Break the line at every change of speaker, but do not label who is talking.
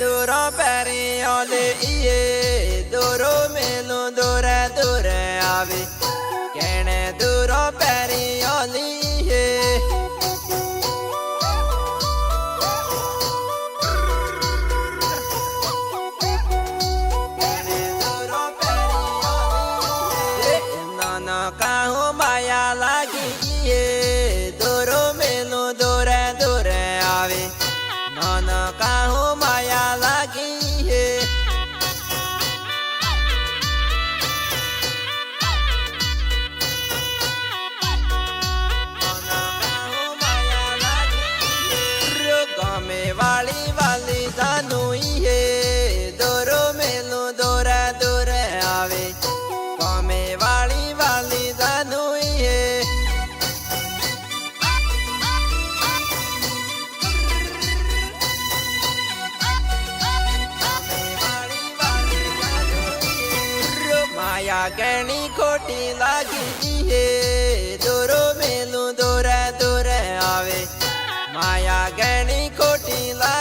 दूरों पैरी ओले ये दूरों मेलू दूरे दूरे आवे कहने दूरों पैरी ओली ये काहू माया लागी ये दूरों मेलू दूरे दूरे आवे नाना काहू माया लागी ये गामे वाली वाली दानू ये दूरों मेलू दूरे दूरे आवे गामे वाली वाली दानू ये माया गहनी खोटी लागी है दूरों मेलू दूरे दूरे आवे माया गहनी खोटी लागी